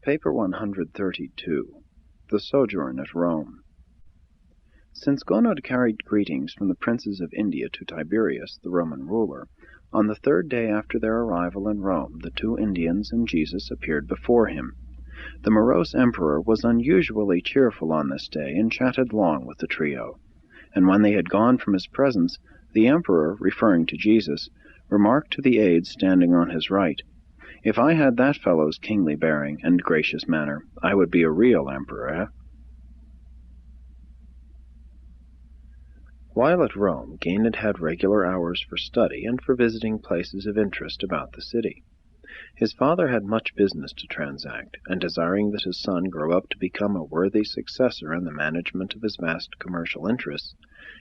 Paper 132. The Sojourn at Rome. Since Gonod carried greetings from the princes of India to Tiberius, the Roman ruler, on the third day after their arrival in Rome the two Indians and Jesus appeared before him. The morose emperor was unusually cheerful on this day, and chatted long with the trio. And when they had gone from his presence, the emperor, referring to Jesus, remarked to the aides standing on his right, "If I had that fellow's kingly bearing and gracious manner, I would be a real emperor, eh?" While at Rome, Ganid had regular hours for study and for visiting places of interest about the city. His father had much business to transact, and desiring that his son grow up to become a worthy successor in the management of his vast commercial interests,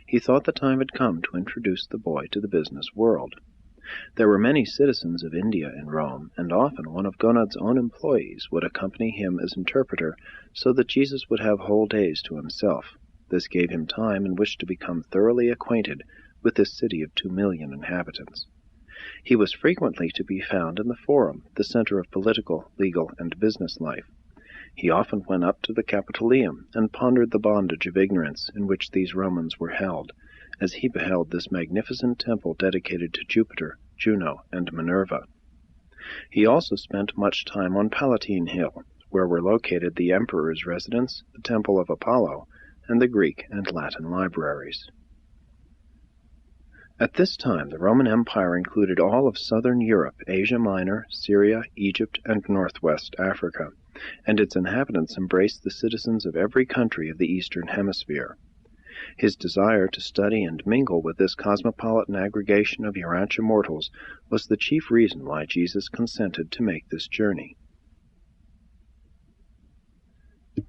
he thought the time had come to introduce the boy to the business world. There were many citizens of India in Rome, and often one of Gonod's own employees would accompany him as interpreter, so that Jesus would have whole days to himself. This gave him time in which to become thoroughly acquainted with this city of 2,000,000 inhabitants. He was frequently to be found in the Forum, the center of political, legal, and business life. He often went up to the Capitoleum and pondered the bondage of ignorance in which these Romans were held, as he beheld this magnificent temple dedicated to Jupiter, Juno, and Minerva. He also spent much time on Palatine Hill, where were located the emperor's residence, the temple of Apollo, and the Greek and Latin libraries. At this time the Roman Empire included all of southern Europe, Asia Minor, Syria, Egypt, and northwest Africa, and its inhabitants embraced the citizens of every country of the Eastern Hemisphere. His desire to study and mingle with this cosmopolitan aggregation of Urantia mortals was the chief reason why Jesus consented to make this journey.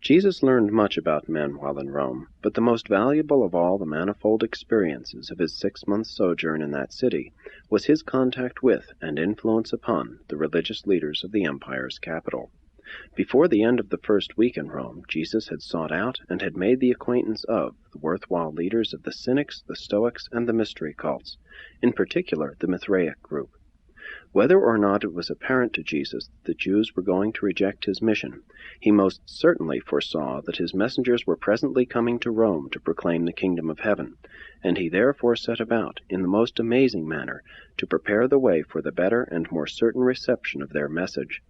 Jesus learned much about men while in Rome, but the most valuable of all the manifold experiences of his 6-month sojourn in that city was his contact with and influence upon the religious leaders of the empire's capital. Before the end of the first week in Rome, Jesus had sought out and had made the acquaintance of the worthwhile leaders of the Cynics, the Stoics, and the mystery cults, in particular the Mithraic group. Whether or not it was apparent to Jesus that the Jews were going to reject his mission, he most certainly foresaw that his messengers were presently coming to Rome to proclaim the kingdom of heaven, and he therefore set about, in the most amazing manner, to prepare the way for the better and more certain reception of their message.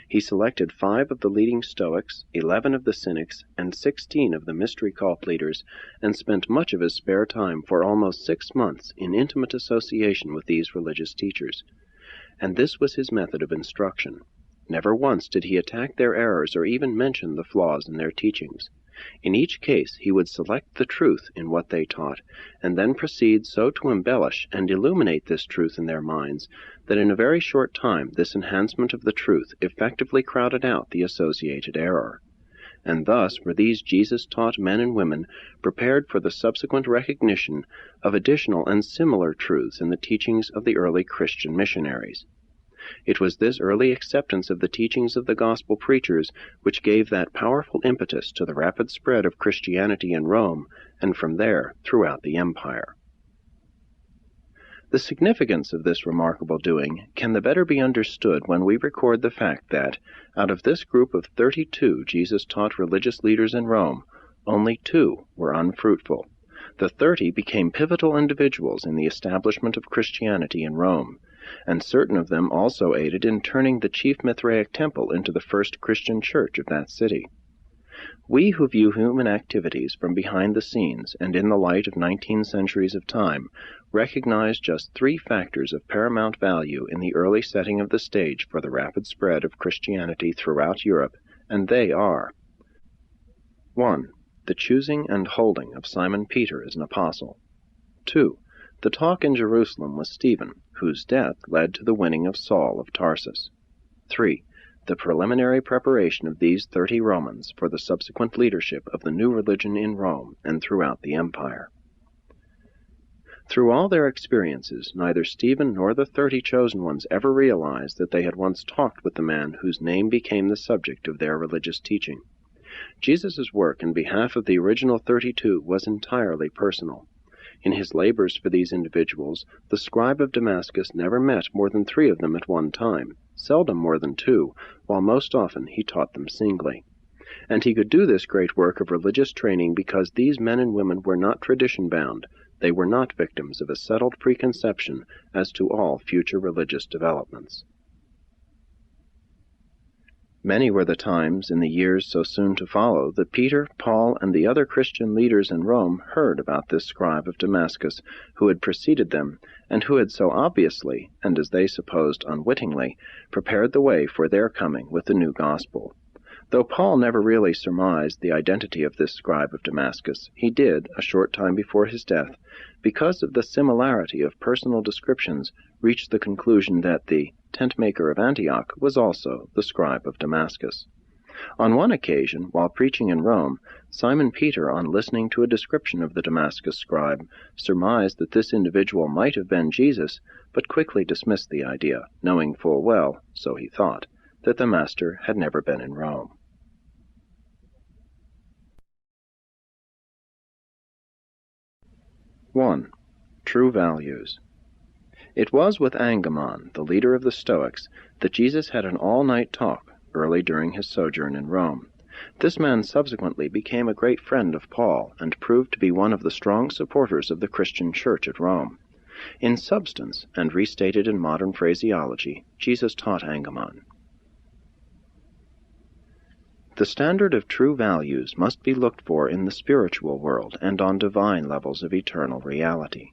He selected 5 of the leading Stoics, 11 of the Cynics, and 16 of the mystery cult leaders, and spent much of his spare time for almost 6 months in intimate association with these religious teachers. And this was his method of instruction. Never once did he attack their errors or even mention the flaws in their teachings. In each case he would select the truth in what they taught, and then proceed so to embellish and illuminate this truth in their minds that in a very short time this enhancement of the truth effectively crowded out the associated error. And thus were these Jesus-taught men and women prepared for the subsequent recognition of additional and similar truths in the teachings of the early Christian missionaries. It was this early acceptance of the teachings of the gospel preachers which gave that powerful impetus to the rapid spread of Christianity in Rome, and from there throughout the empire. The significance of this remarkable doing can the better be understood when we record the fact that, out of this group of 32 Jesus-taught religious leaders in Rome, only 2 were unfruitful. The 30 became pivotal individuals in the establishment of Christianity in Rome, and certain of them also aided in turning the chief Mithraic temple into the first Christian church of that city. We who view human activities from behind the scenes and in the light of 19 centuries of time recognize just 3 factors of paramount value in the early setting of the stage for the rapid spread of Christianity throughout Europe, and they are: 1. The choosing and holding of Simon Peter as an apostle. 2. The talk in Jerusalem with Stephen, whose death led to the winning of Saul of Tarsus. 3. The preliminary preparation of these 30 Romans for the subsequent leadership of the new religion in Rome and throughout the empire. Through all their experiences, neither Stephen nor the 30 chosen ones ever realized that they had once talked with the man whose name became the subject of their religious teaching. Jesus' work in behalf of the original 32 was entirely personal. In his labors for these individuals, the scribe of Damascus never met more than 3 of them at one time, seldom more than 2, while most often he taught them singly. And he could do this great work of religious training because these men and women were not tradition-bound. They were not victims of a settled preconception as to all future religious developments. Many were the times in the years so soon to follow that Peter, Paul, and the other Christian leaders in Rome heard about this scribe of Damascus who had preceded them, and who had so obviously, and as they supposed unwittingly, prepared the way for their coming with the new gospel. Though Paul never really surmised the identity of this scribe of Damascus, he did, a short time before his death, because of the similarity of personal descriptions, reach the conclusion that the tent-maker of Antioch was also the scribe of Damascus. On one occasion, while preaching in Rome, Simon Peter, on listening to a description of the Damascus scribe, surmised that this individual might have been Jesus, but quickly dismissed the idea, knowing full well, so he thought, that the Master had never been in Rome. 1. True values. It was with Angemon, the leader of the Stoics, that Jesus had an all-night talk early during his sojourn in Rome. This man subsequently became a great friend of Paul and proved to be one of the strong supporters of the Christian church at Rome. In substance, and restated in modern phraseology, Jesus taught Angemon. The standard of true values must be looked for in the spiritual world and on divine levels of eternal reality.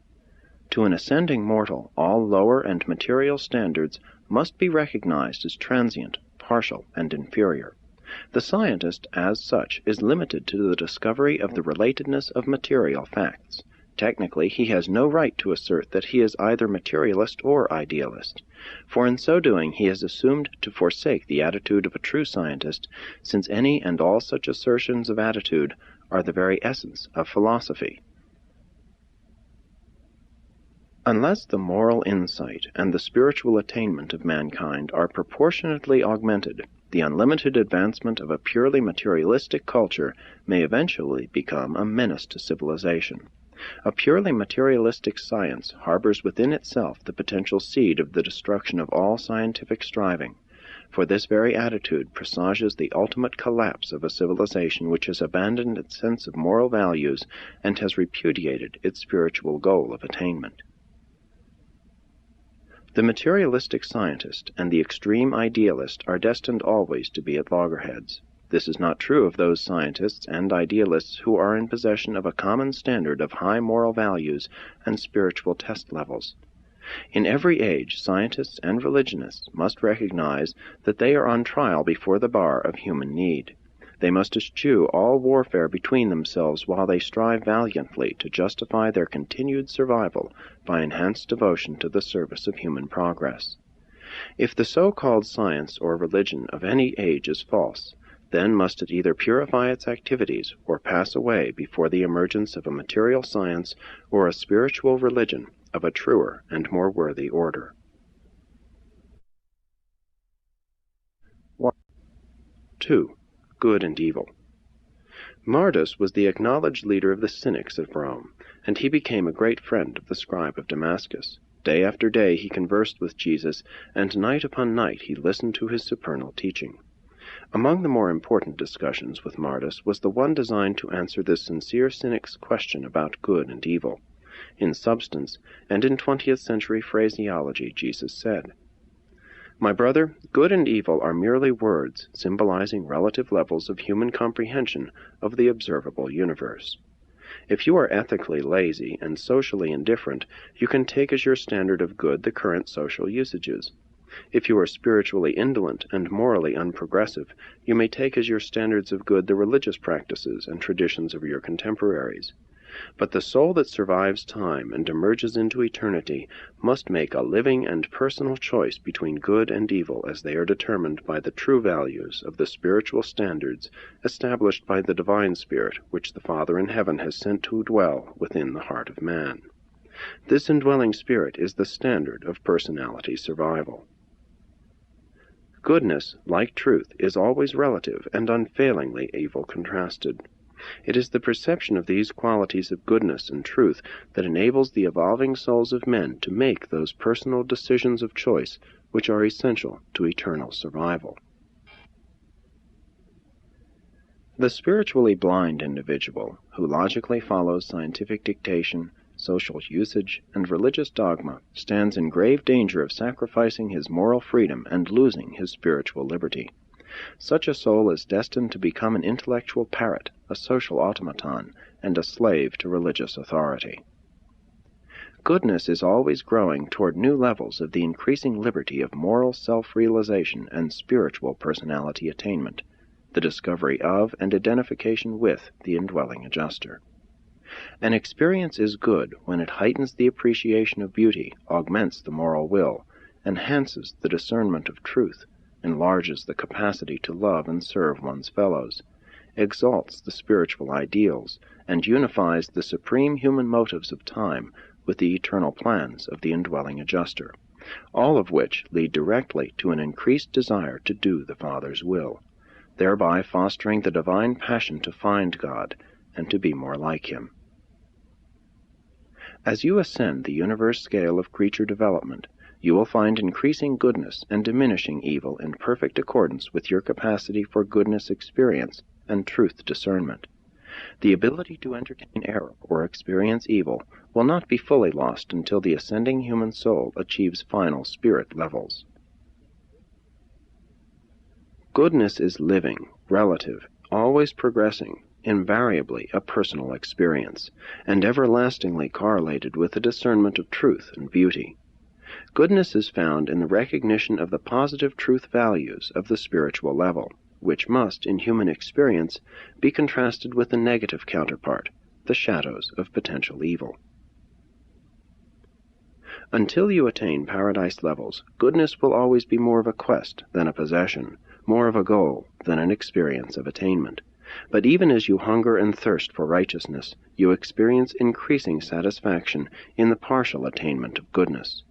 To an ascending mortal, all lower and material standards must be recognized as transient, partial, and inferior. The scientist, as such, is limited to the discovery of the relatedness of material facts. Technically, he has no right to assert that he is either materialist or idealist, for in so doing he has assumed to forsake the attitude of a true scientist, since any and all such assertions of attitude are the very essence of philosophy. Unless the moral insight and the spiritual attainment of mankind are proportionately augmented, the unlimited advancement of a purely materialistic culture may eventually become a menace to civilization. A purely materialistic science harbors within itself the potential seed of the destruction of all scientific striving, for this very attitude presages the ultimate collapse of a civilization which has abandoned its sense of moral values and has repudiated its spiritual goal of attainment. The materialistic scientist and the extreme idealist are destined always to be at loggerheads. This is not true of those scientists and idealists who are in possession of a common standard of high moral values and spiritual test levels. In every age, scientists and religionists must recognize that they are on trial before the bar of human need. They must eschew all warfare between themselves while they strive valiantly to justify their continued survival by enhanced devotion to the service of human progress. If the so-called science or religion of any age is false, then must it either purify its activities or pass away before the emergence of a material science or a spiritual religion of a truer and more worthy order. 2. Good and evil. Mardus was the acknowledged leader of the Cynics of Rome, and he became a great friend of the scribe of Damascus. Day after day he conversed with Jesus, and night upon night he listened to his supernal teaching. Among the more important discussions with Mardus was the one designed to answer this sincere cynic's question about good and evil. In substance, and in 20th century phraseology, Jesus said, "My brother, good and evil are merely words symbolizing relative levels of human comprehension of the observable universe. If you are ethically lazy and socially indifferent, you can take as your standard of good the current social usages. If you are spiritually indolent and morally unprogressive, you may take as your standards of good the religious practices and traditions of your contemporaries. But the soul that survives time and emerges into eternity must make a living and personal choice between good and evil as they are determined by the true values of the spiritual standards established by the divine Spirit which the Father in heaven has sent to dwell within the heart of man. This indwelling Spirit is the standard of personality survival. Goodness, like truth, is always relative and unfailingly evil contrasted. It is the perception of these qualities of goodness and truth that enables the evolving souls of men to make those personal decisions of choice which are essential to eternal survival. The spiritually blind individual, who logically follows scientific dictation, social usage, and religious dogma, stands in grave danger of sacrificing his moral freedom and losing his spiritual liberty. Such a soul is destined to become an intellectual parrot, a social automaton, and a slave to religious authority. Goodness is always growing toward new levels of the increasing liberty of moral self-realization and spiritual personality attainment, the discovery of and identification with the indwelling adjuster. An experience is good when it heightens the appreciation of beauty, augments the moral will, enhances the discernment of truth, enlarges the capacity to love and serve one's fellows, exalts the spiritual ideals, and unifies the supreme human motives of time with the eternal plans of the indwelling adjuster, all of which lead directly to an increased desire to do the Father's will, thereby fostering the divine passion to find God and to be more like Him. As you ascend the universe scale of creature development, you will find increasing goodness and diminishing evil in perfect accordance with your capacity for goodness experience and truth discernment. The ability to entertain error or experience evil will not be fully lost until the ascending human soul achieves final spirit levels. Goodness is living, relative, always progressing, invariably a personal experience, and everlastingly correlated with the discernment of truth and beauty. Goodness is found in the recognition of the positive truth values of the spiritual level, which must, in human experience, be contrasted with the negative counterpart, the shadows of potential evil. Until you attain paradise levels, goodness will always be more of a quest than a possession, more of a goal than an experience of attainment. But even as you hunger and thirst for righteousness, you experience increasing satisfaction in the partial attainment of goodness.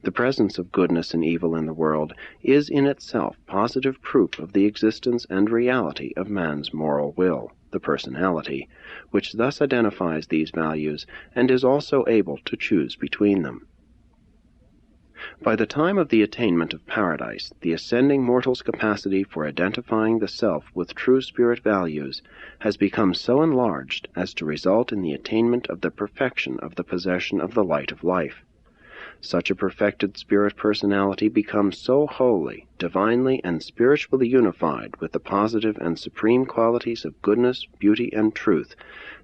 The presence of goodness and evil in the world is in itself positive proof of the existence and reality of man's moral will, the personality, which thus identifies these values and is also able to choose between them. By the time of the attainment of paradise, the ascending mortal's capacity for identifying the self with true spirit values has become so enlarged as to result in the attainment of the perfection of the possession of the light of life. Such a perfected spirit personality becomes so wholly, divinely, and spiritually unified with the positive and supreme qualities of goodness, beauty, and truth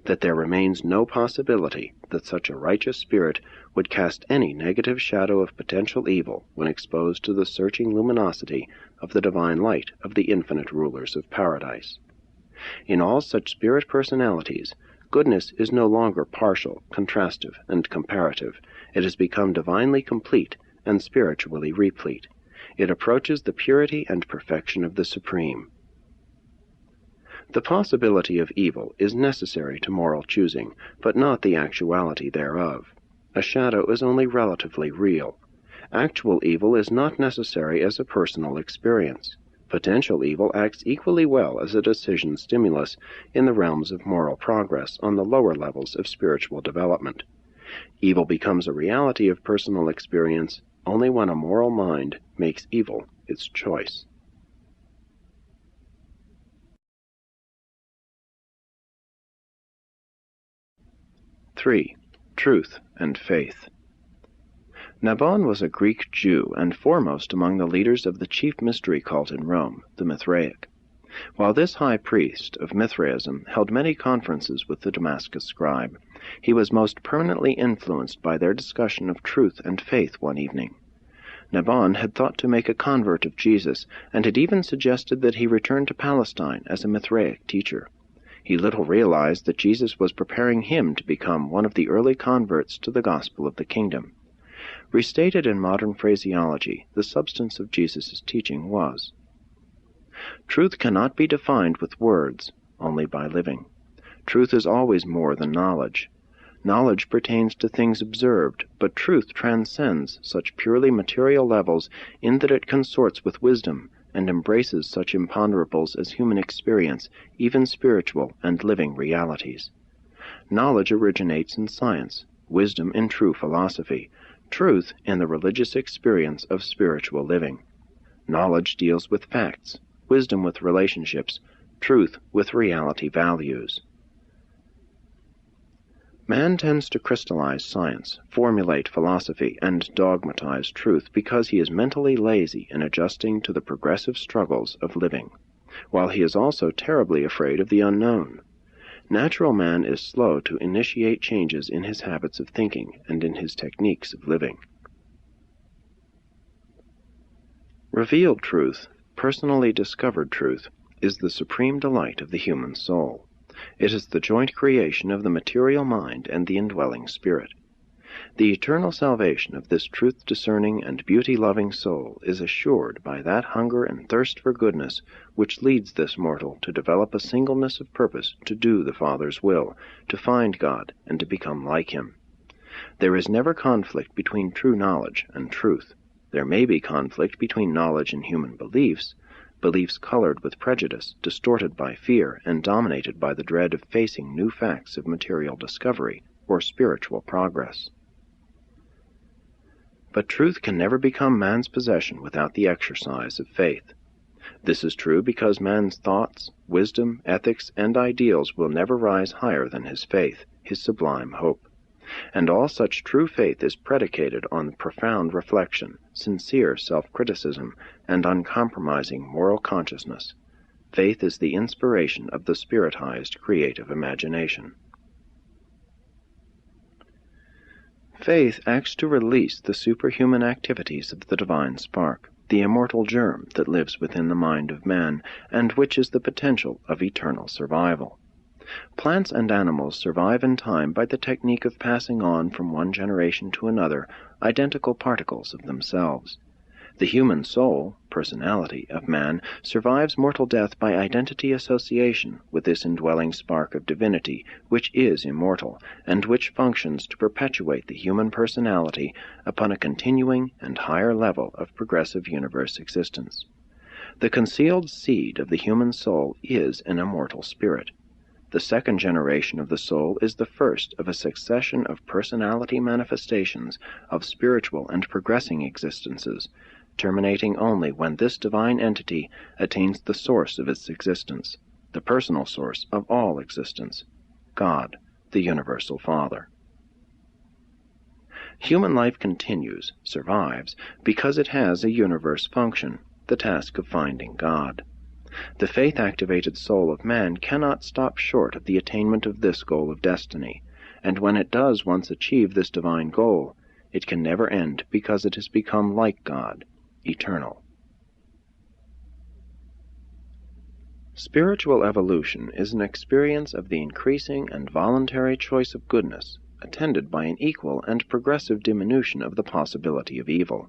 that there remains no possibility that such a righteous spirit would cast any negative shadow of potential evil when exposed to the searching luminosity of the divine light of the infinite rulers of paradise. In all such spirit personalities, goodness is no longer partial, contrastive, and comparative. It has become divinely complete and spiritually replete. It approaches the purity and perfection of the Supreme. The possibility of evil is necessary to moral choosing, but not the actuality thereof. A shadow is only relatively real. Actual evil is not necessary as a personal experience. Potential evil acts equally well as a decision stimulus in the realms of moral progress on the lower levels of spiritual development. Evil becomes a reality of personal experience only when a moral mind makes evil its choice. (3) Truth and Faith. Nabon was a Greek Jew and foremost among the leaders of the chief mystery cult in Rome, the Mithraic. While this high priest of Mithraism held many conferences with the Damascus scribe, he was most permanently influenced by their discussion of truth and faith one evening. Nabon had thought to make a convert of Jesus, and had even suggested that he return to Palestine as a Mithraic teacher. He little realized that Jesus was preparing him to become one of the early converts to the gospel of the kingdom. Restated in modern phraseology, the substance of Jesus' teaching was: truth cannot be defined with words, only by living. Truth is always more than knowledge. Knowledge pertains to things observed, but truth transcends such purely material levels in that it consorts with wisdom and embraces such imponderables as human experience, even spiritual and living realities. Knowledge originates in science, wisdom in true philosophy, truth in the religious experience of spiritual living. Knowledge deals with facts, wisdom with relationships, truth with reality values. Man tends to crystallize science, formulate philosophy, and dogmatize truth because he is mentally lazy in adjusting to the progressive struggles of living, while he is also terribly afraid of the unknown. Natural man is slow to initiate changes in his habits of thinking and in his techniques of living. Revealed truth, personally discovered truth, is the supreme delight of the human soul. It is the joint creation of the material mind and the indwelling spirit. The eternal salvation of this truth-discerning and beauty-loving soul is assured by that hunger and thirst for goodness which leads this mortal to develop a singleness of purpose to do the Father's will, to find God, and to become like Him. There is never conflict between true knowledge and truth. There may be conflict between knowledge and human beliefs, beliefs colored with prejudice, distorted by fear, and dominated by the dread of facing new facts of material discovery or spiritual progress. But truth can never become man's possession without the exercise of faith. This is true because man's thoughts, wisdom, ethics, and ideals will never rise higher than his faith, his sublime hope. And all such true faith is predicated on profound reflection, sincere self-criticism, and uncompromising moral consciousness. Faith is the inspiration of the spiritized creative imagination. Faith acts to release the superhuman activities of the divine spark, the immortal germ that lives within the mind of man, and which is the potential of eternal survival. Plants and animals survive in time by the technique of passing on from one generation to another identical particles of themselves. The human soul, personality, of man survives mortal death by identity association with this indwelling spark of divinity, which is immortal, and which functions to perpetuate the human personality upon a continuing and higher level of progressive universe existence. The concealed seed of the human soul is an immortal spirit. The second generation of the soul is the first of a succession of personality manifestations of spiritual and progressing existences, terminating only when this divine entity attains the source of its existence, the personal source of all existence, God, the Universal Father. Human life continues, survives, because it has a universe function, the task of finding God. The faith-activated soul of man cannot stop short of the attainment of this goal of destiny, and when it does once achieve this divine goal, it can never end because it has become like God, eternal. Spiritual evolution is an experience of the increasing and voluntary choice of goodness, attended by an equal and progressive diminution of the possibility of evil.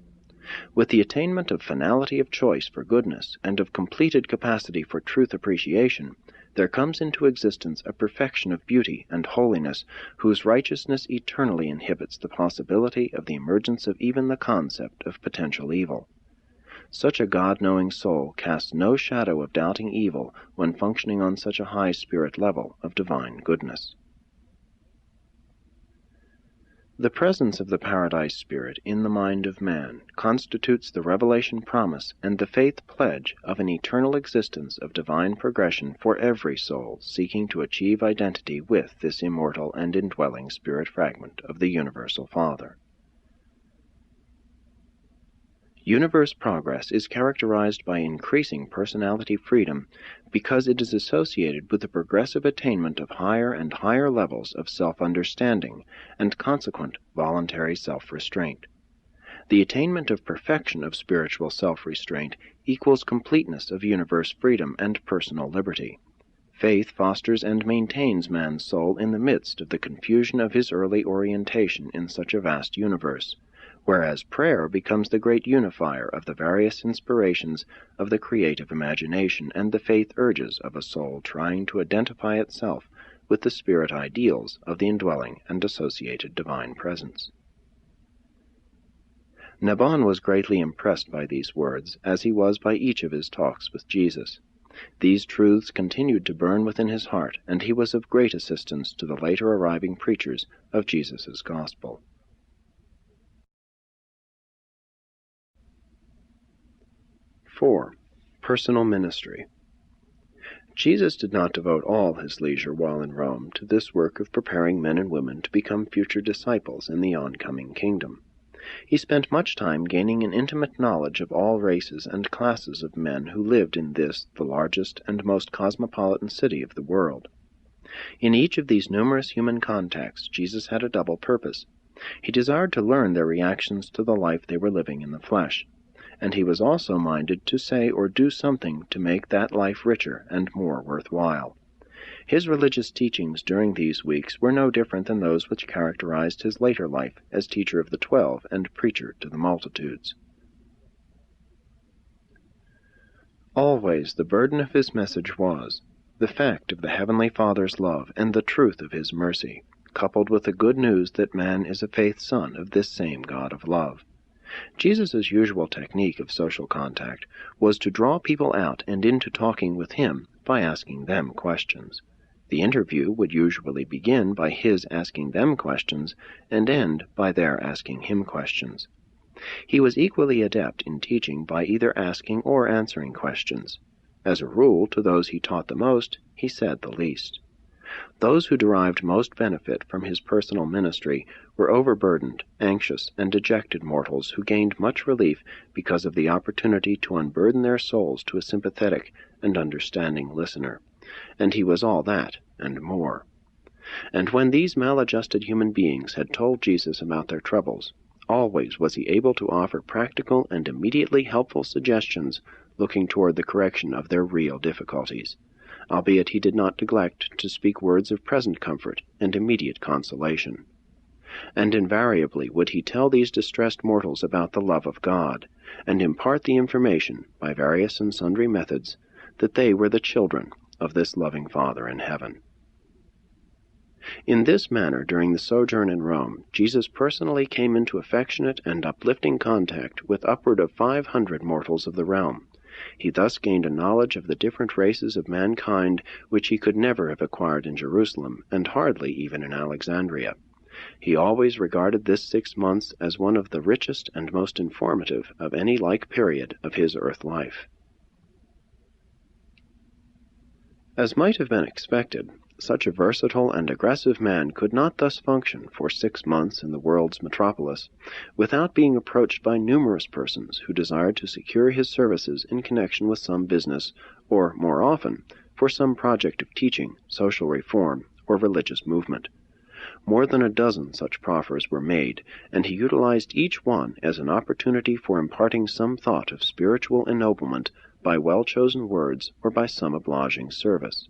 With the attainment of finality of choice for goodness and of completed capacity for truth appreciation, there comes into existence a perfection of beauty and holiness whose righteousness eternally inhibits the possibility of the emergence of even the concept of potential evil. Such a God-knowing soul casts no shadow of doubting evil when functioning on such a high spirit level of divine goodness. The presence of the Paradise Spirit in the mind of man constitutes the revelation promise and the faith pledge of an eternal existence of divine progression for every soul seeking to achieve identity with this immortal and indwelling spirit fragment of the Universal Father. Universe progress is characterized by increasing personality freedom because it is associated with the progressive attainment of higher and higher levels of self-understanding and consequent voluntary self-restraint. The attainment of perfection of spiritual self-restraint equals completeness of universe freedom and personal liberty. Faith fosters and maintains man's soul in the midst of the confusion of his early orientation in such a vast universe, whereas prayer becomes the great unifier of the various inspirations of the creative imagination and the faith urges of a soul trying to identify itself with the spirit ideals of the indwelling and associated divine presence. Nabon was greatly impressed by these words, as he was by each of his talks with Jesus. These truths continued to burn within his heart, and he was of great assistance to the later arriving preachers of Jesus' gospel. 4. Personal Ministry. Jesus did not devote all his leisure while in Rome to this work of preparing men and women to become future disciples in the oncoming kingdom. He spent much time gaining an intimate knowledge of all races and classes of men who lived in this, the largest and most cosmopolitan city of the world. In each of these numerous human contacts, Jesus had a double purpose. He desired to learn their reactions to the life they were living in the flesh, and he was also minded to say or do something to make that life richer and more worthwhile. His religious teachings during these weeks were no different than those which characterized his later life as teacher of the 12 and preacher to the multitudes. Always the burden of his message was the fact of the Heavenly Father's love and the truth of his mercy, coupled with the good news that man is a faith son of this same God of love. Jesus' usual technique of social contact was to draw people out and into talking with him by asking them questions. The interview would usually begin by his asking them questions and end by their asking him questions. He was equally adept in teaching by either asking or answering questions. As a rule, to those he taught the most, he said the least. Those who derived most benefit from his personal ministry were overburdened, anxious, and dejected mortals who gained much relief because of the opportunity to unburden their souls to a sympathetic and understanding listener. And he was all that, and more. And when these maladjusted human beings had told Jesus about their troubles, always was he able to offer practical and immediately helpful suggestions looking toward the correction of their real difficulties, albeit he did not neglect to speak words of present comfort and immediate consolation. And invariably would he tell these distressed mortals about the love of God, and impart the information, by various and sundry methods, that they were the children of this loving Father in heaven. In this manner, during the sojourn in Rome, Jesus personally came into affectionate and uplifting contact with upward of 500 mortals of the realm. He thus gained a knowledge of the different races of mankind which he could never have acquired in Jerusalem, and hardly even in Alexandria. He always regarded this 6 months as one of the richest and most informative of any like period of his earth life. As might have been expected, such a versatile and aggressive man could not thus function for 6 months in the world's metropolis without being approached by numerous persons who desired to secure his services in connection with some business, or, more often, for some project of teaching, social reform, or religious movement. More than a dozen such proffers were made, and he utilized each one as an opportunity for imparting some thought of spiritual ennoblement by well-chosen words or by some obliging service.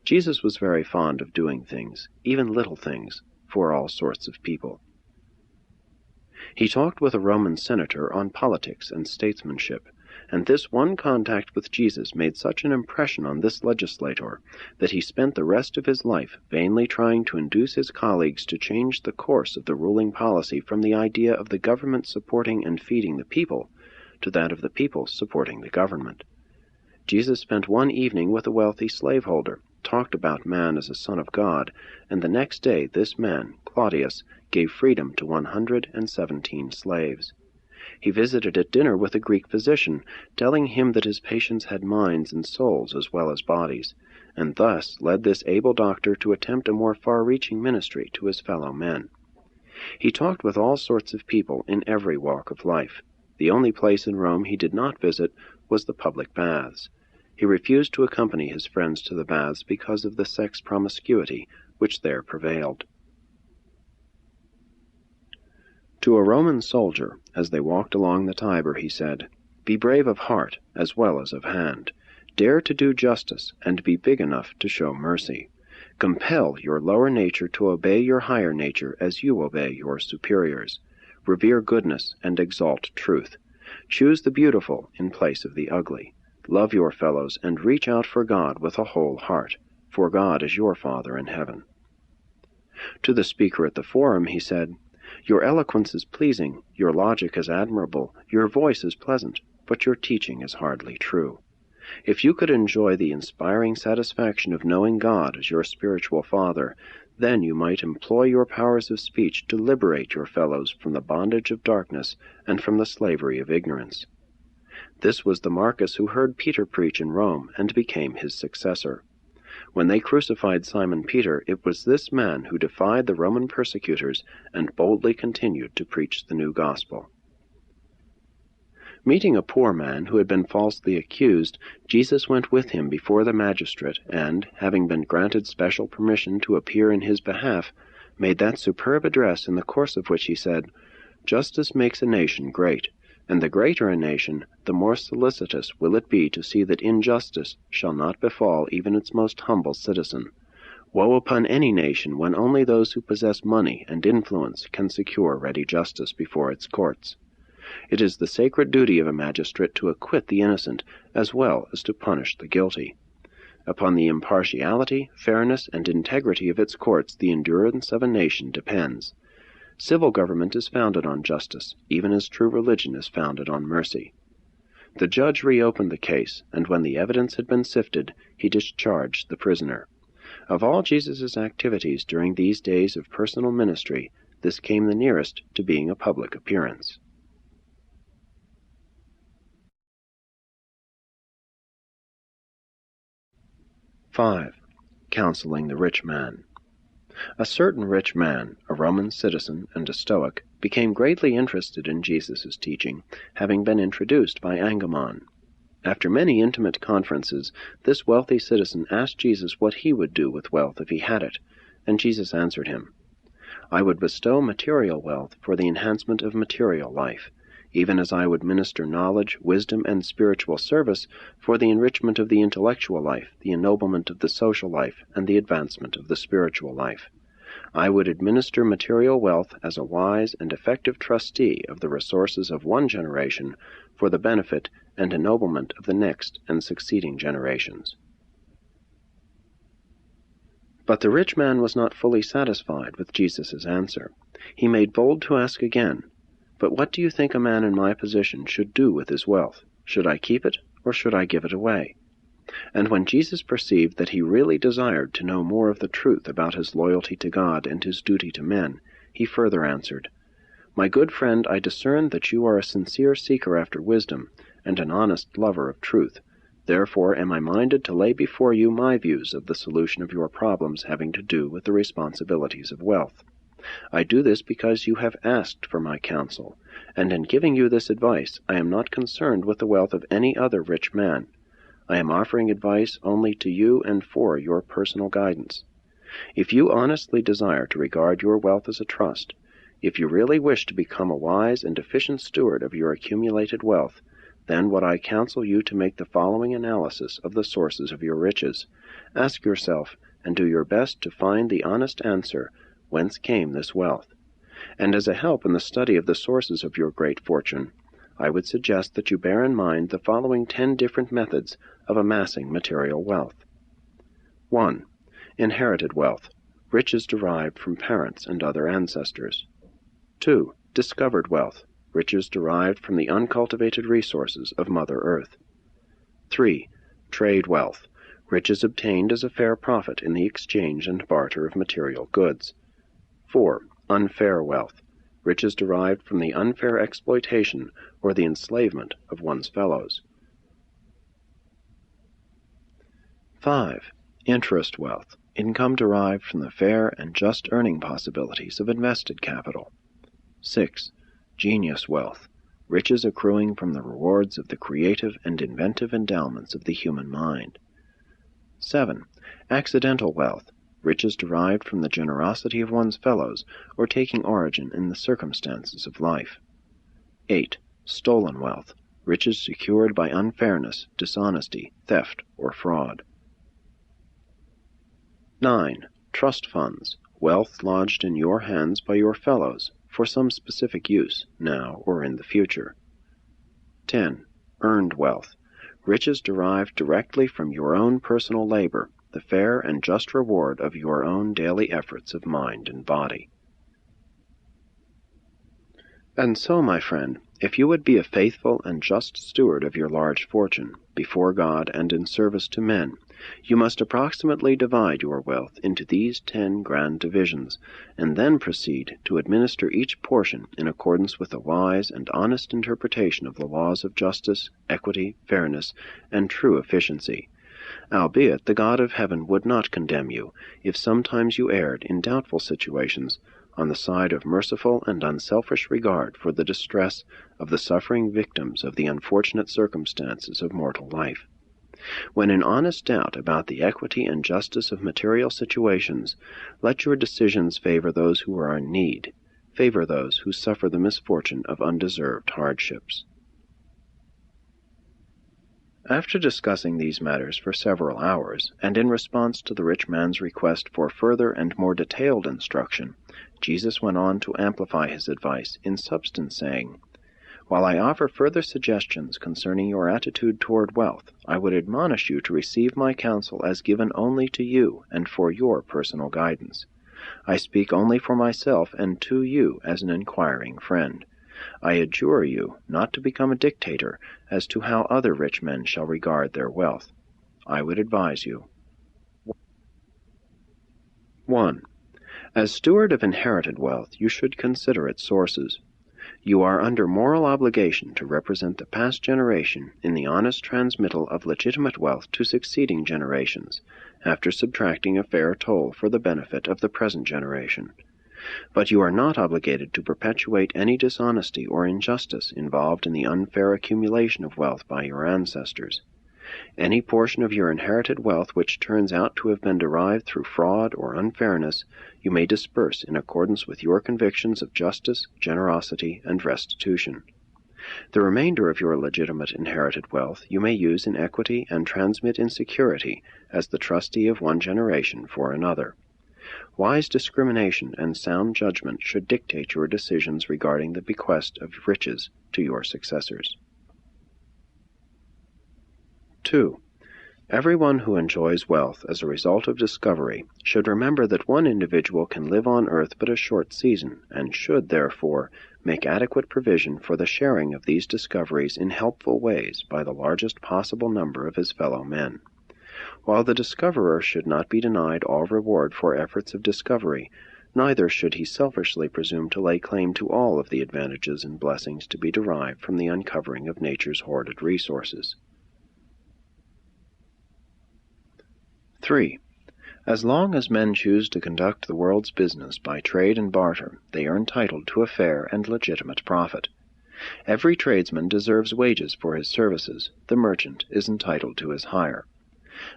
Jesus was very fond of doing things, even little things, for all sorts of people. He talked with a Roman senator on politics and statesmanship, and this one contact with Jesus made such an impression on this legislator that he spent the rest of his life vainly trying to induce his colleagues to change the course of the ruling policy from the idea of the government supporting and feeding the people to that of the people supporting the government. Jesus spent one evening with a wealthy slaveholder, talked about man as a son of God, and the next day this man, Claudius, gave freedom to 117 slaves. He visited at dinner with a Greek physician, telling him that his patients had minds and souls as well as bodies, and thus led this able doctor to attempt a more far-reaching ministry to his fellow men. He talked with all sorts of people in every walk of life. The only place in Rome he did not visit was the public baths. He refused to accompany his friends to the baths because of the sex promiscuity which there prevailed. To a Roman soldier, as they walked along the Tiber, he said, "Be brave of heart as well as of hand. Dare to do justice, and be big enough to show mercy. Compel your lower nature to obey your higher nature as you obey your superiors. Revere goodness and exalt truth. Choose the beautiful in place of the ugly. Love your fellows and reach out for God with a whole heart, for God is your Father in heaven." To the speaker at the forum he said, "Your eloquence is pleasing, your logic is admirable, your voice is pleasant, but your teaching is hardly true. If you could enjoy the inspiring satisfaction of knowing God as your spiritual Father, then you might employ your powers of speech to liberate your fellows from the bondage of darkness and from the slavery of ignorance. This was the Marcus who heard Peter preach in Rome and became his successor. When they crucified Simon Peter, it was this man who defied the Roman persecutors and boldly continued to preach the new gospel. Meeting a poor man who had been falsely accused, Jesus went with him before the magistrate and, having been granted special permission to appear in his behalf, made that superb address in the course of which he said, "Justice makes a nation great, and the greater a nation, the more solicitous will it be to see that injustice shall not befall even its most humble citizen. Woe upon any nation when only those who possess money and influence can secure ready justice before its courts. It is the sacred duty of a magistrate to acquit the innocent as well as to punish the guilty. Upon the impartiality, fairness, and integrity of its courts the endurance of a nation depends. Civil government is founded on justice, even as true religion is founded on mercy." The judge reopened the case, and when the evidence had been sifted, he discharged the prisoner. Of all Jesus' activities during these days of personal ministry, this came the nearest to being a public appearance. 5. Counseling the rich man. A certain rich man, a Roman citizen and a Stoic, became greatly interested in Jesus' teaching, having been introduced by Angemon. After many intimate conferences, this wealthy citizen asked Jesus what he would do with wealth if he had it, and Jesus answered him, "I would bestow material wealth for the enhancement of material life, even as I would minister knowledge, wisdom, and spiritual service for the enrichment of the intellectual life, the ennoblement of the social life, and the advancement of the spiritual life. I would administer material wealth as a wise and effective trustee of the resources of one generation for the benefit and ennoblement of the next and succeeding generations." But the rich man was not fully satisfied with Jesus' answer. He made bold to ask again, "But what do you think a man in my position should do with his wealth? Should I keep it, or should I give it away?" And when Jesus perceived that he really desired to know more of the truth about his loyalty to God and his duty to men, he further answered, "My good friend, I discern that you are a sincere seeker after wisdom, and an honest lover of truth. Therefore am I minded to lay before you my views of the solution of your problems having to do with the responsibilities of wealth. I do this because you have asked for my counsel, and in giving you this advice I am not concerned with the wealth of any other rich man. I am offering advice only to you and for your personal guidance. If you honestly desire to regard your wealth as a trust, if you really wish to become a wise and efficient steward of your accumulated wealth, then would I counsel you to make the following analysis of the sources of your riches. Ask yourself, and do your best to find the honest answer, whence came this wealth? And as a help in the study of the sources of your great fortune, I would suggest that you bear in mind the following 10 different methods of amassing material wealth. 1. Inherited wealth, riches derived from parents and other ancestors. 2. Discovered wealth, riches derived from the uncultivated resources of Mother Earth. 3. Trade wealth, riches obtained as a fair profit in the exchange and barter of material goods. 4. Unfair wealth, riches derived from the unfair exploitation or the enslavement of one's fellows. 5. Interest wealth, income derived from the fair and just earning possibilities of invested capital. 6. Genius wealth, riches accruing from the rewards of the creative and inventive endowments of the human mind. 7. Accidental wealth, riches derived from the generosity of one's fellows or taking origin in the circumstances of life. 8. Stolen wealth, riches secured by unfairness, dishonesty, theft, or fraud. 9. Trust funds, wealth lodged in your hands by your fellows for some specific use, now or in the future. 10. Earned wealth, riches derived directly from your own personal labor, the fair and just reward of your own daily efforts of mind and body. And so, my friend, if you would be a faithful and just steward of your large fortune, before God and in service to men, You must approximately divide your wealth into these 10 grand divisions, and then proceed to administer each portion in accordance with a wise and honest interpretation of the laws of justice, equity, fairness, and true efficiency. Albeit the God of heaven would not condemn you, if sometimes you erred in doubtful situations, on the side of merciful and unselfish regard for the distress of the suffering victims of the unfortunate circumstances of mortal life. When in honest doubt about the equity and justice of material situations, let your decisions favor those who are in need, favor those who suffer the misfortune of undeserved hardships. After discussing these matters for several hours, and in response to the rich man's request for further and more detailed instruction, Jesus went on to amplify his advice in substance, saying, "While I offer further suggestions concerning your attitude toward wealth, I would admonish you to receive my counsel as given only to you and for your personal guidance. I speak only for myself and to you as an inquiring friend. I adjure you not to become a dictator as to how other rich men shall regard their wealth. I would advise you. 1. As steward of inherited wealth, you should consider its sources. You are under moral obligation to represent the past generation in the honest transmittal of legitimate wealth to succeeding generations, after subtracting a fair toll for the benefit of the present generation. But you are not obligated to perpetuate any dishonesty or injustice involved in the unfair accumulation of wealth by your ancestors. Any portion of your inherited wealth which turns out to have been derived through fraud or unfairness, you may disperse in accordance with your convictions of justice, generosity, and restitution. The remainder of your legitimate inherited wealth you may use in equity and transmit in security as the trustee of one generation for another. Wise discrimination and sound judgment should dictate your decisions regarding the bequest of riches to your successors. 2. Everyone who enjoys wealth as a result of discovery should remember that one individual can live on earth but a short season, and should, therefore, make adequate provision for the sharing of these discoveries in helpful ways by the largest possible number of his fellow men. While the discoverer should not be denied all reward for efforts of discovery, neither should he selfishly presume to lay claim to all of the advantages and blessings to be derived from the uncovering of nature's hoarded resources. 3. As long as men choose to conduct the world's business by trade and barter, they are entitled to a fair and legitimate profit. Every tradesman deserves wages for his services. The merchant is entitled to his hire.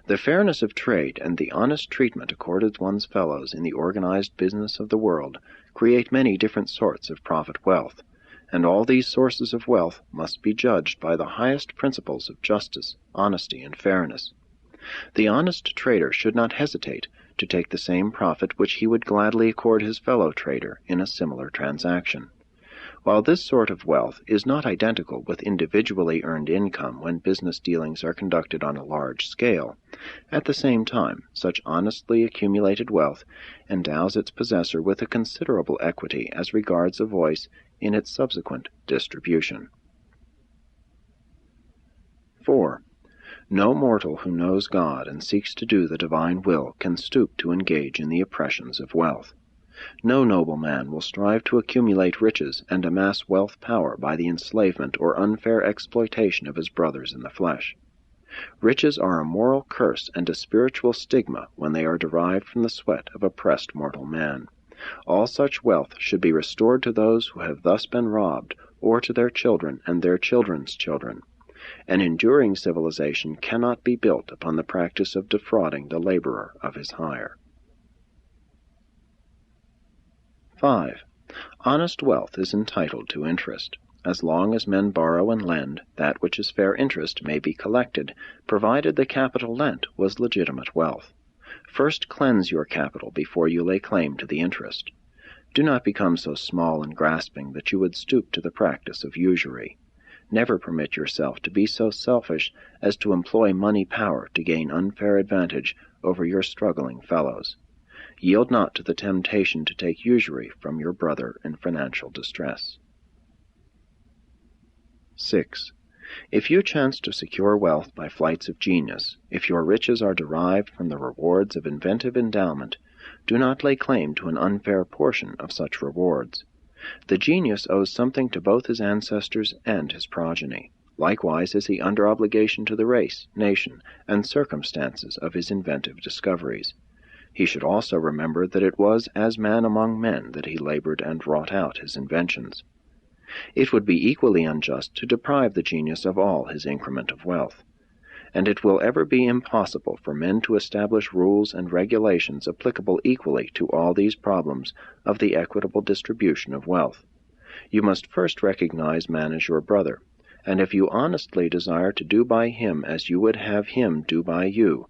The fairness of trade and the honest treatment accorded one's fellows in the organized business of the world create many different sorts of profit wealth, and all these sources of wealth must be judged by the highest principles of justice, honesty, and fairness. The honest trader should not hesitate to take the same profit which he would gladly accord his fellow trader in a similar transaction. While this sort of wealth is not identical with individually earned income when business dealings are conducted on a large scale, at the same time such honestly accumulated wealth endows its possessor with a considerable equity as regards a voice in its subsequent distribution. 4. No mortal who knows God and seeks to do the divine will can stoop to engage in the oppressions of wealth. No noble man will strive to accumulate riches and amass wealth power by the enslavement or unfair exploitation of his brothers in the flesh. Riches are a moral curse and a spiritual stigma when they are derived from the sweat of oppressed mortal man. All such wealth should be restored to those who have thus been robbed, or to their children and their children's children. An enduring civilization cannot be built upon the practice of defrauding the laborer of his hire. 5. Honest wealth is entitled to interest. As long as men borrow and lend, that which is fair interest may be collected, provided the capital lent was legitimate wealth. First cleanse your capital before you lay claim to the interest. Do not become so small and grasping that you would stoop to the practice of usury. Never permit yourself to be so selfish as to employ money power to gain unfair advantage over your struggling fellows. Yield not to the temptation to take usury from your brother in financial distress. 6. If you chance to secure wealth by flights of genius, if your riches are derived from the rewards of inventive endowment, do not lay claim to an unfair portion of such rewards. The genius owes something to both his ancestors and his progeny. Likewise is he under obligation to the race, nation, and circumstances of his inventive discoveries. He should also remember that it was as man among men that he labored and wrought out his inventions. It would be equally unjust to deprive the genius of all his increment of wealth. And it will ever be impossible for men to establish rules and regulations applicable equally to all these problems of the equitable distribution of wealth. You must first recognize man as your brother, and if you honestly desire to do by him as you would have him do by you,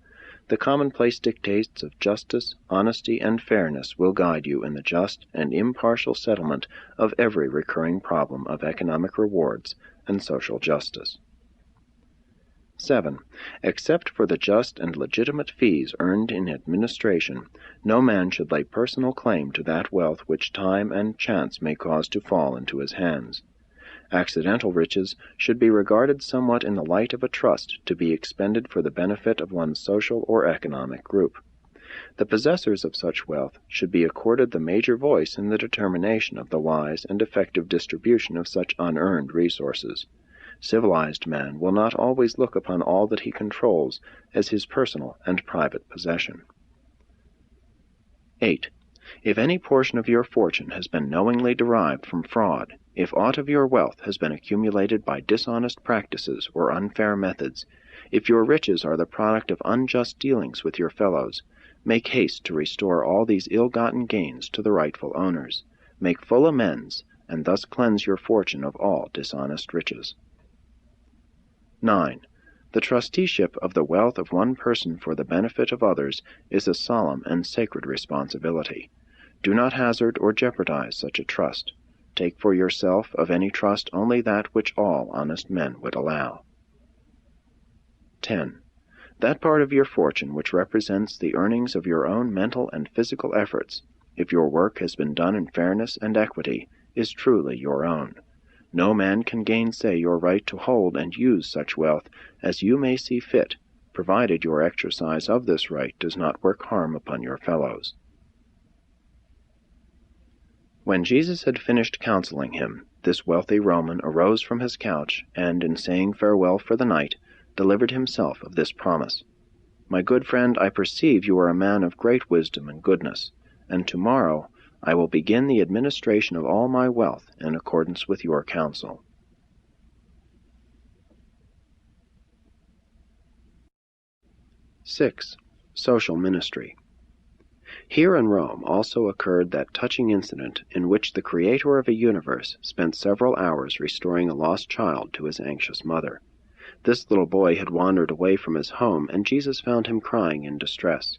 the commonplace dictates of justice, honesty, and fairness will guide you in the just and impartial settlement of every recurring problem of economic rewards and social justice. 7. Except for the just and legitimate fees earned in administration, no man should lay personal claim to that wealth which time and chance may cause to fall into his hands. Accidental riches should be regarded somewhat in the light of a trust to be expended for the benefit of one's social or economic group. The possessors of such wealth should be accorded the major voice in the determination of the wise and effective distribution of such unearned resources. Civilized man will not always look upon all that he controls as his personal and private possession. 8. If any portion of your fortune has been knowingly derived from fraud, if aught of your wealth has been accumulated by dishonest practices or unfair methods, if your riches are the product of unjust dealings with your fellows, make haste to restore all these ill-gotten gains to the rightful owners. Make full amends, and thus cleanse your fortune of all dishonest riches. 9. The trusteeship of the wealth of one person for the benefit of others is a solemn and sacred responsibility. Do not hazard or jeopardize such a trust. Take for yourself of any trust only that which all honest men would allow. 10. That part of your fortune which represents the earnings of your own mental and physical efforts, if your work has been done in fairness and equity, is truly your own. No man can gainsay your right to hold and use such wealth as you may see fit, provided your exercise of this right does not work harm upon your fellows. When Jesus had finished counseling him, this wealthy Roman arose from his couch, and, in saying farewell for the night, delivered himself of this promise. My good friend, I perceive you are a man of great wisdom and goodness, and tomorrow I will begin the administration of all my wealth in accordance with your counsel. 6. Social ministry. Here in Rome also occurred that touching incident in which the Creator of a universe spent several hours restoring a lost child to his anxious mother. This little boy had wandered away from his home, and Jesus found him crying in distress.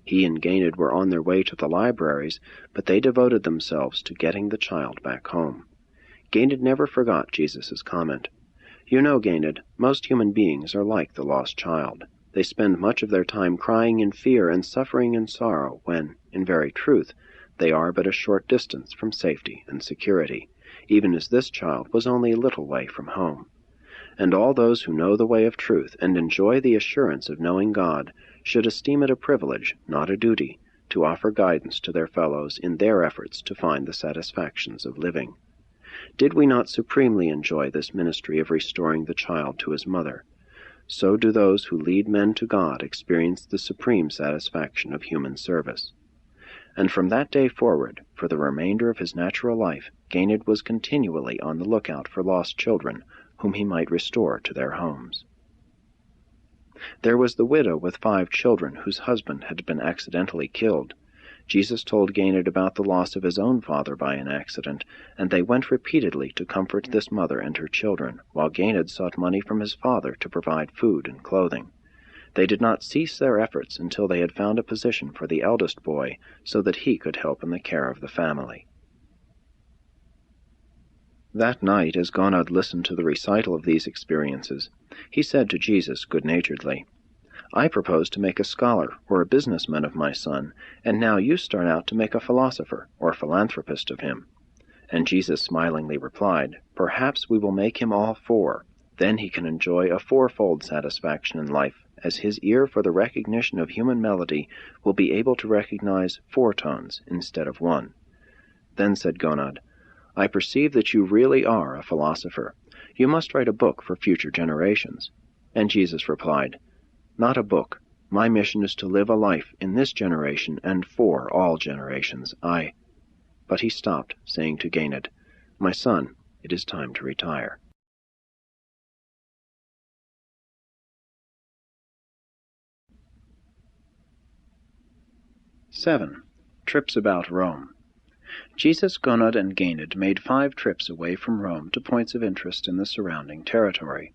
He and Gained were on their way to the libraries, but they devoted themselves to getting the child back home. Gained never forgot Jesus' comment. You know, Gained, most human beings are like the lost child. They spend much of their time crying in fear and suffering in sorrow when, in very truth, they are but a short distance from safety and security, even as this child was only a little way from home. And all those who know the way of truth and enjoy the assurance of knowing God should esteem it a privilege, not a duty, to offer guidance to their fellows in their efforts to find the satisfactions of living. Did we not supremely enjoy this ministry of restoring the child to his mother? So do those who lead men to God experience the supreme satisfaction of human service. And from that day forward, for the remainder of his natural life, Gained was continually on the lookout for lost children, whom he might restore to their homes. There was the widow with 5 children whose husband had been accidentally killed. Jesus told Gained about the loss of his own father by an accident, and they went repeatedly to comfort this mother and her children, while Gained sought money from his father to provide food and clothing. They did not cease their efforts until they had found a position for the eldest boy, so that he could help in the care of the family. That night, as Gonod listened to the recital of these experiences, he said to Jesus good-naturedly, I propose to make a scholar or a businessman of my son, and now you start out to make a philosopher or philanthropist of him. And Jesus smilingly replied, Perhaps we will make him all 4, Then he can enjoy a fourfold satisfaction in life, as his ear for the recognition of human melody will be able to recognize 4 tones instead of 1. Then said Gonad, I perceive that you really are a philosopher. You must write a book for future generations. And Jesus replied, Not a book. My mission is to live a life in this generation and for all generations. But he stopped, saying to Gonad, My son, it is time to retire. 7. Trips about Rome. Jesus, Gonad, and Gonad made 5 trips away from Rome to points of interest in the surrounding territory.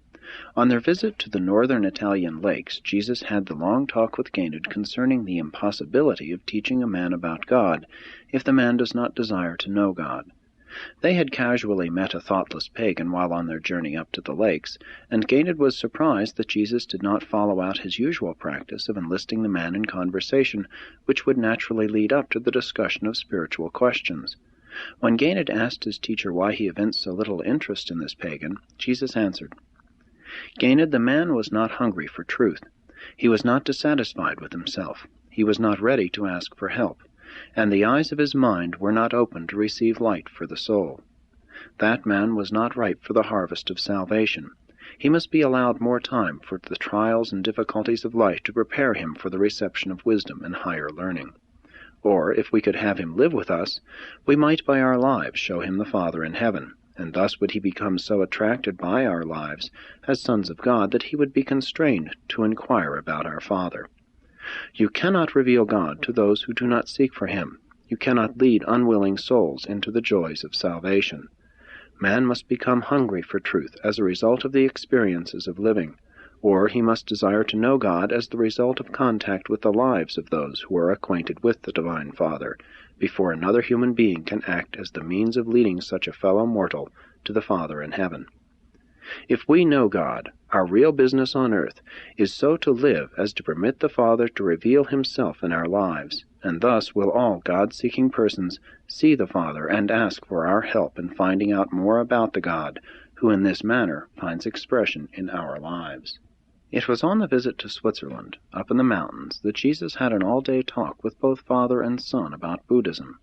On their visit to the northern Italian lakes, Jesus had the long talk with Gonad concerning the impossibility of teaching a man about God if the man does not desire to know God. They had casually met a thoughtless pagan while on their journey up to the lakes, and Gonad was surprised that Jesus did not follow out his usual practice of enlisting the man in conversation, which would naturally lead up to the discussion of spiritual questions. When Gonad asked his teacher why he evinced so little interest in this pagan, Jesus answered, Gonad, the man was not hungry for truth. He was not dissatisfied with himself. He was not ready to ask for help, and the eyes of his mind were not open to receive light for the soul. That man was not ripe for the harvest of salvation. He must be allowed more time for the trials and difficulties of life to prepare him for the reception of wisdom and higher learning. Or, if we could have him live with us, we might by our lives show him the Father in heaven, and thus would he become so attracted by our lives as sons of God that he would be constrained to inquire about our Father. You cannot reveal God to those who do not seek for him. You cannot lead unwilling souls into the joys of salvation. Man must become hungry for truth as a result of the experiences of living, or he must desire to know God as the result of contact with the lives of those who are acquainted with the Divine Father, before another human being can act as the means of leading such a fellow mortal to the Father in heaven. If we know God, our real business on earth is so to live as to permit the Father to reveal himself in our lives, and thus will all God-seeking persons see the Father and ask for our help in finding out more about the God who in this manner finds expression in our lives. It was on the visit to Switzerland, up in the mountains, that Jesus had an all-day talk with both father and son about Buddhism.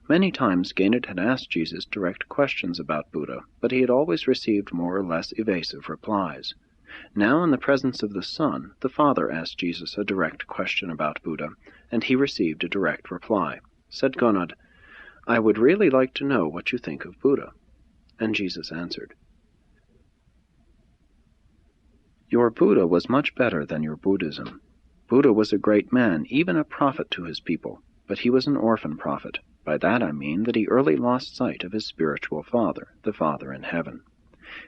Many times Gonad had asked Jesus direct questions about Buddha, but he had always received more or less evasive replies. Now, in the presence of the son, the father asked Jesus a direct question about Buddha, and he received a direct reply. Said Gonad, I would really like to know what you think of Buddha. And Jesus answered, Your Buddha was much better than your Buddhism. Buddha was a great man, even a prophet to his people, but he was an orphan prophet. By that I mean that he early lost sight of his spiritual father, the Father in heaven.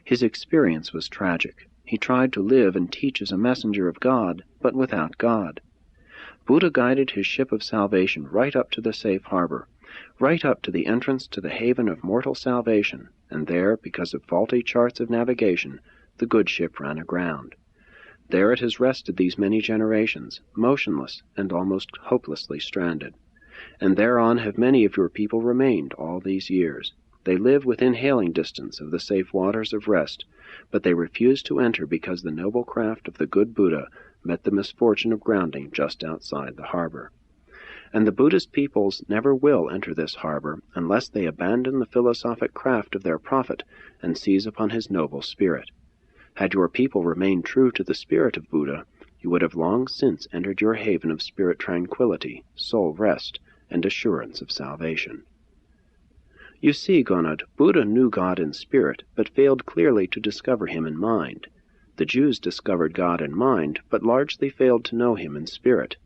His experience was tragic. He tried to live and teach as a messenger of God, but without God. Buddha guided his ship of salvation right up to the safe harbor, right up to the entrance to the haven of mortal salvation, and there, because of faulty charts of navigation, the good ship ran aground. There it has rested these many generations, motionless and almost hopelessly stranded. And thereon have many of your people remained all these years. They live within hailing distance of the safe waters of rest, but they refuse to enter because the noble craft of the good Buddha met the misfortune of grounding just outside the harbor. And the Buddhist peoples never will enter this harbor unless they abandon the philosophic craft of their prophet and seize upon his noble spirit. Had your people remained true to the spirit of Buddha, you would have long since entered your haven of spirit tranquility, soul rest, and assurance of salvation. You see, Gonad, Buddha knew God in spirit, but failed clearly to discover him in mind. The Jews discovered God in mind, but largely failed to know him in spirit.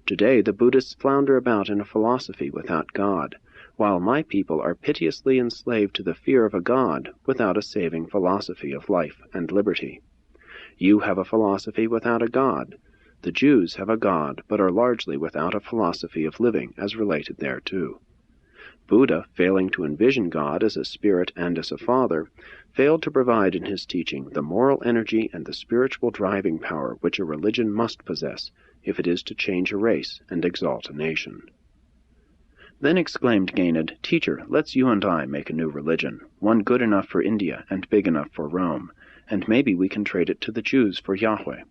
Today the Buddhists flounder about in a philosophy without God, while my people are piteously enslaved to the fear of a God without a saving philosophy of life and liberty. You have a philosophy without a God. The Jews have a God, but are largely without a philosophy of living as related thereto. Buddha, failing to envision God as a spirit and as a father, failed to provide in his teaching the moral energy and the spiritual driving power which a religion must possess if it is to change a race and exalt a nation. Then exclaimed Gonad, Teacher, let's you and I make a new religion, one good enough for India and big enough for Rome, and maybe we can trade it to the Jews for Yahweh."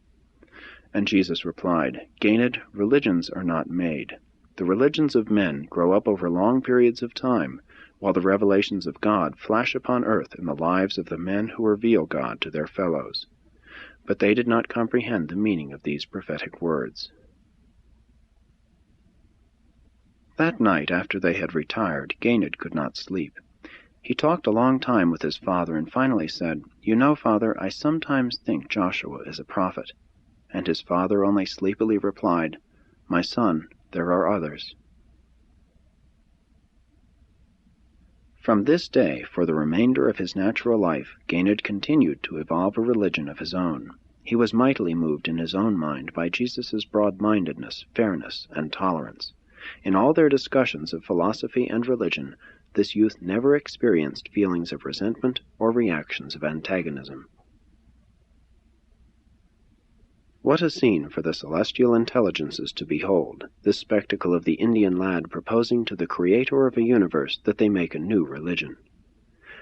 And Jesus replied, "Gained, religions are not made. The religions of men grow up over long periods of time, while the revelations of God flash upon earth in the lives of the men who reveal God to their fellows." But they did not comprehend the meaning of these prophetic words. That night, after they had retired, Gained could not sleep. He talked a long time with his father, and finally said, "You know, Father, I sometimes think Joshua is a prophet." And his father only sleepily replied, "My son, there are others." From this day, for the remainder of his natural life, Gained continued to evolve a religion of his own. He was mightily moved in his own mind by Jesus' broad-mindedness, fairness, and tolerance. In all their discussions of philosophy and religion, this youth never experienced feelings of resentment or reactions of antagonism. What a scene for the celestial intelligences to behold, this spectacle of the Indian lad proposing to the Creator of a universe that they make a new religion.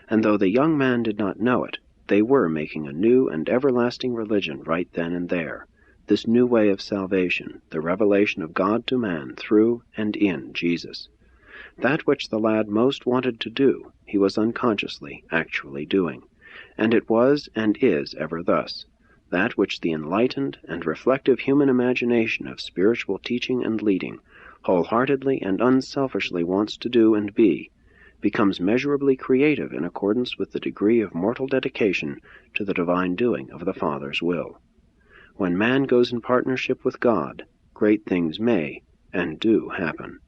And though the young man did not know it, they were making a new and everlasting religion right then and there, this new way of salvation, the revelation of God to man through and in Jesus. That which the lad most wanted to do, he was unconsciously actually doing, and it was and is ever thus. That which the enlightened and reflective human imagination of spiritual teaching and leading wholeheartedly and unselfishly wants to do and be, becomes measurably creative in accordance with the degree of mortal dedication to the divine doing of the Father's will. When man goes in partnership with God, great things may and do happen.